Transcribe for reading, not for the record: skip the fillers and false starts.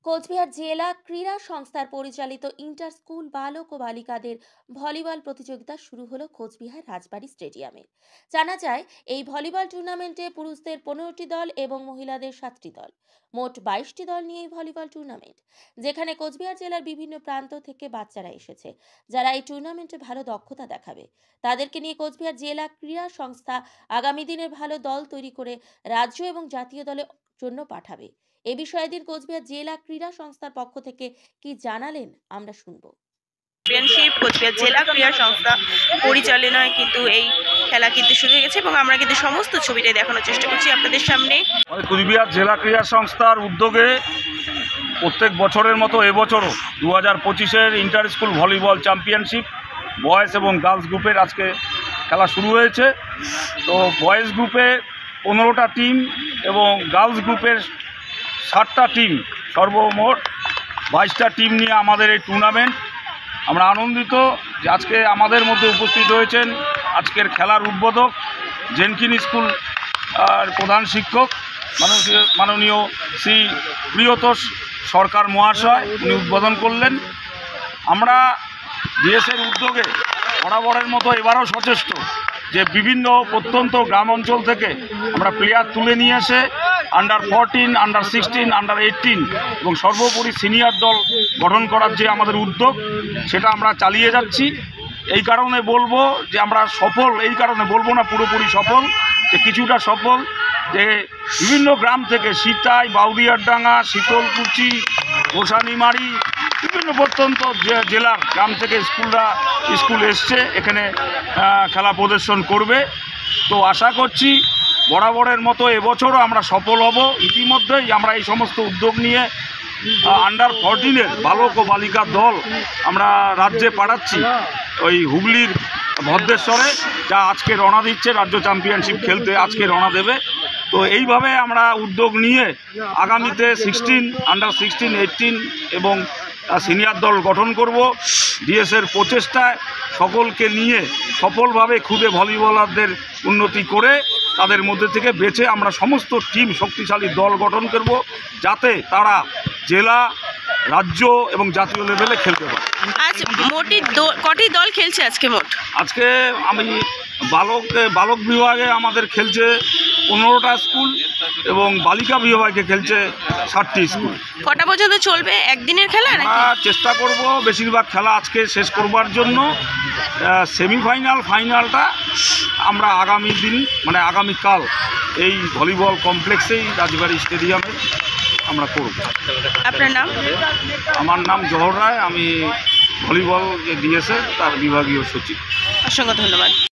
কোচবিহার জেলা ক্রীড়া সংস্থার পরিচালিত ইন্টার স্কুল বালক ও বালিকাদের ভলিবল প্রতিযোগিতা শুরু হলো কোচবিহার রাজবাড়ী স্টেডিয়ামে। জানা যায়, এই ভলিবল টুর্নামেন্টে পুরুষদের 15টি দল এবং মহিলাদের 7টি দল, মোট 22টি দল নিয়ে এই ভলিবল টুর্নামেন্ট, যেখানে কোচবিহার জেলার বিভিন্ন প্রান্ত থেকে বাচ্চারা এসেছে যারা এই টুর্নামেন্টে ভালো দক্ষতা দেখাবে। তাদেরকে নিয়ে কোচবিহার জেলা ক্রীড়া সংস্থা আগামী দিনের ভালো দল তৈরি করে রাজ্য এবং জাতীয় দলের জন্য পাঠাবে। এ বিষয়ে দিন কোচবিহার জেলা ক্রীড়া সংস্থার পক্ষ থেকে কি জানালেন আমরা শুনবো। চ্যাম্পিয়নশিপ কোচবিহার জেলা ক্রীড়া সংস্থা পরিচালনায় কিন্তু এই খেলা কিন্তু শুরু হয়ে গেছে এবং আমরা কিন্তু সমস্ত ছবিটাই দেখানোর চেষ্টা করছি আপনাদের সামনে। কোচবিহার জেলা ক্রীড়া সংস্থার উদ্যোগে প্রত্যেক বছরের মতো এবছরও 2025-এর inter school volleyball championship boys এবং গার্লস গ্রুপের আজকে খেলা শুরু হয়েছে। তো বয়েজ গ্রুপে 15টা টিম এবং গার্লস গ্রুপের 7টা টিম, সর্বমোট 22টা টিম নিয়ে আমাদের এই টুর্নামেন্ট। আমরা আনন্দিত যে আজকে আমাদের মধ্যে উপস্থিত হয়েছেন আজকের খেলার উদ্বোধক জেনকিন স্কুল প্রধান শিক্ষক মাননীয় শ্রী প্রিয়তোষ সরকার মহাশয়, উনি উদ্বোধন করলেন। আমরা ডিএসের উদ্যোগে বরাবরের মতো এবারও সচেষ্ট যে বিভিন্ন প্রত্যন্ত গ্রাম অঞ্চল থেকে আমরা প্লেয়ার তুলে নিয়ে এসে আন্ডার 14, আন্ডার 16, আন্ডার 18 এবং সর্বোপরি সিনিয়র দল গঠন করার যে আমাদের উদ্যোগ, সেটা আমরা চালিয়ে যাচ্ছি। এই কারণে বলবো যে আমরা সফল, এই কারণে বলবো না পুরোপুরি সফল, যে কিছুটা সফল, যে বিভিন্ন গ্রাম থেকে সীতাই, বাউদিয়ারডাঙ্গা, শীতলকুচি, গোসানিমারি, বিভিন্ন প্রত্যন্ত জেলার গ্রাম থেকে স্কুল এসছে এখানে খেলা প্রদর্শন করবে। তো আশা করছি বরাবরের মতো এবছরও আমরা সফল হব। ইতিমধ্যেই আমরা এই সমস্ত উদ্যোগ নিয়ে আন্ডার 14-এর বালক ও বালিকা দল আমরা রাজ্যে পাঠাচ্ছি, ওই হুগলির ভদ্রেশ্বরে, যা আজকে রওনা দিচ্ছে রাজ্য চ্যাম্পিয়নশিপ খেলতে, আজকে রওনা দেবে। তো এইভাবে আমরা উদ্যোগ নিয়ে আগামীতে 16, আন্ডার 16, 18 এবং সিনিয়র দল গঠন করব। ডিএসের প্রচেষ্টায় সকলকে নিয়ে সফলভাবে খুদে ভলিবলারদের উন্নতি করে তাদের মধ্যে থেকে বেছে আমরা সমস্ত টিম শক্তিশালী দল গঠন করব, যাতে তারা জেলা, রাজ্য এবং জাতীয় লেভেলে খেলতে পারে। আজ কটি দল খেলছে আজকে মোট? আজকে আমি বালক বিভাগে আমাদের খেলছে 15টা স্কুল এবং বালিকা বিভাগে খেলছে 7টি স্কুল। কটা পর্যন্ত চলবে একদিনের খেলা? আমরা চেষ্টা করব বেশিরভাগ খেলা আজকে শেষ করবার জন্য। সেমিফাইনাল, ফাইনালটা আমরা আগামী দিন, মানে আগামীকাল এই ভলিবল কমপ্লেক্সেই রাজবাড়ী স্টেডিয়ামে আমরা করব। আপনার নাম? আমার নাম জহর রায়, আমি ভলিবল যে ডিএসএ তার বিভাগীয় সচিব। অসংখ্য ধন্যবাদ।